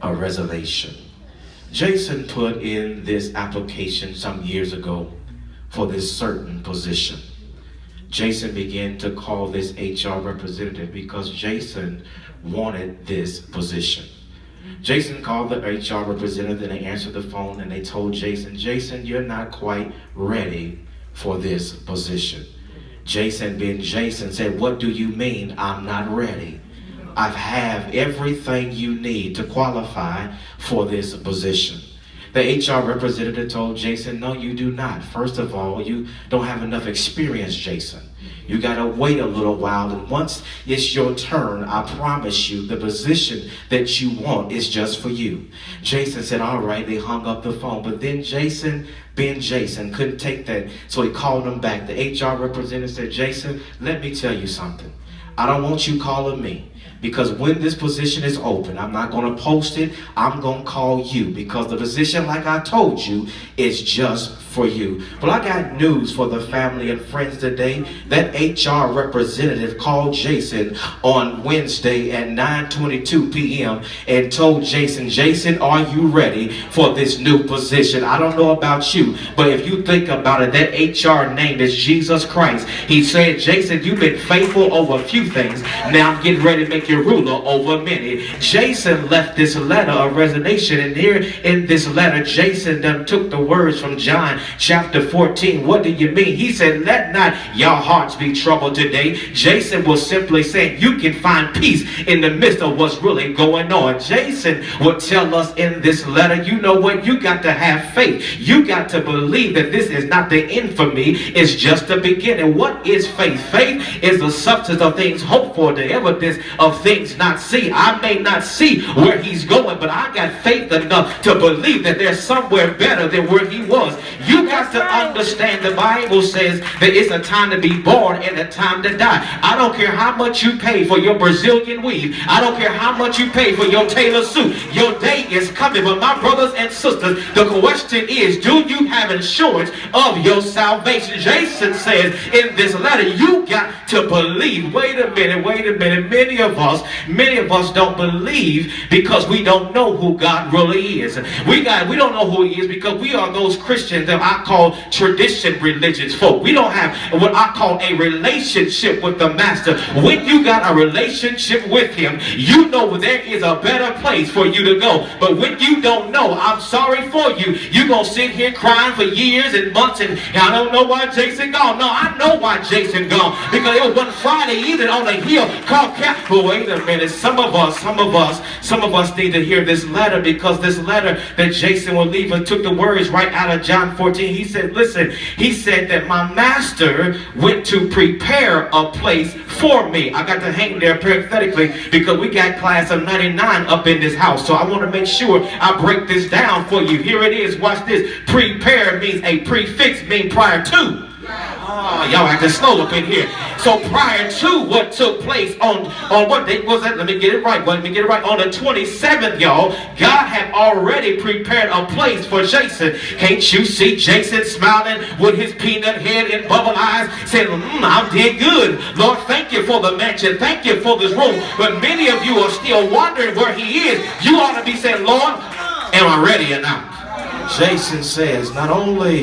a reservation. Jason put in this application some years ago for this certain position. Jason began to call this HR representative because Jason wanted this position. Jason called the HR representative and they answered the phone and they told Jason, you're not quite ready for this position. Jason, being Jason, said, what do you mean I'm not ready? I have everything you need to qualify for this position. The HR representative told Jason, no, you do not. First of all, you don't have enough experience, Jason. You got to wait a little while, and once it's your turn, I promise you the position that you want is just for you. Jason said, all right. They hung up the phone, but then Jason, being Jason, couldn't take that, so he called him back. The HR representative said, Jason, let me tell you something. I don't want you calling me. Because when this position is open, I'm not going to post it. I'm going to call you because the position, like I told you, is just for you. But I got news for the family and friends today. That HR representative called Jason on Wednesday at 9:22 p.m. and told Jason, are you ready for this new position? I don't know about you, but if you think about it, that HR name is Jesus Christ. He said, Jason, you've been faithful over a few things. Now I'm getting ready to make you ruler over many. Jason left this letter of resignation, and here in this letter, Jason then took the words from John chapter 14. What do you mean? He said, let not your hearts be troubled today. Jason was simply saying you can find peace in the midst of what's really going on. Jason would tell us in this letter, you know what? You got to have faith. You got to believe that this is not the end for me. It's just the beginning. What is faith? Faith is the substance of things hoped for, the evidence of things not seen. I may not see where he's going, but I got faith enough to believe that there's somewhere better than where he was. You got to understand the Bible says that it's a time to be born and a time to die. I don't care how much you pay for your Brazilian weave. I don't care how much you pay for your tailor suit. Your day is coming. But my brothers and sisters, the question is, do you have insurance of your salvation? Jason says in this letter, you got to believe. Wait a minute. Many of us don't believe because we don't know who God really is. We don't know who he is because we are those Christians that I call tradition religious folk. We don't have what I call a relationship with the master. When you got a relationship with him, you know there is a better place for you to go. But when you don't know, I'm sorry for you. You're going to sit here crying for years and months and I don't know why Jason gone. No, I know why Jason gone. Because it was one Friday evening on a hill called But wait a minute. Some of us need to hear this letter, because this letter that Jason will leave took the words right out of John 14. He said, listen, he said that my master went to prepare a place for me. I got to hang there parenthetically because we got class of 99 up in this house. So I want to make sure I break this down for you. Here it is. Watch this. Prepare means a prefix, mean prior to. Y'all acting slow up in here. So prior to what took place on what date was that? Let me get it right. On the 27th, y'all, God had already prepared a place for Jason. Can't you see Jason smiling with his peanut head and bubble eyes, saying, I did good. Lord, thank you for the mansion. Thank you for this room. But many of you are still wondering where he is. You ought to be saying, Lord, am I ready or not? Jason says, not only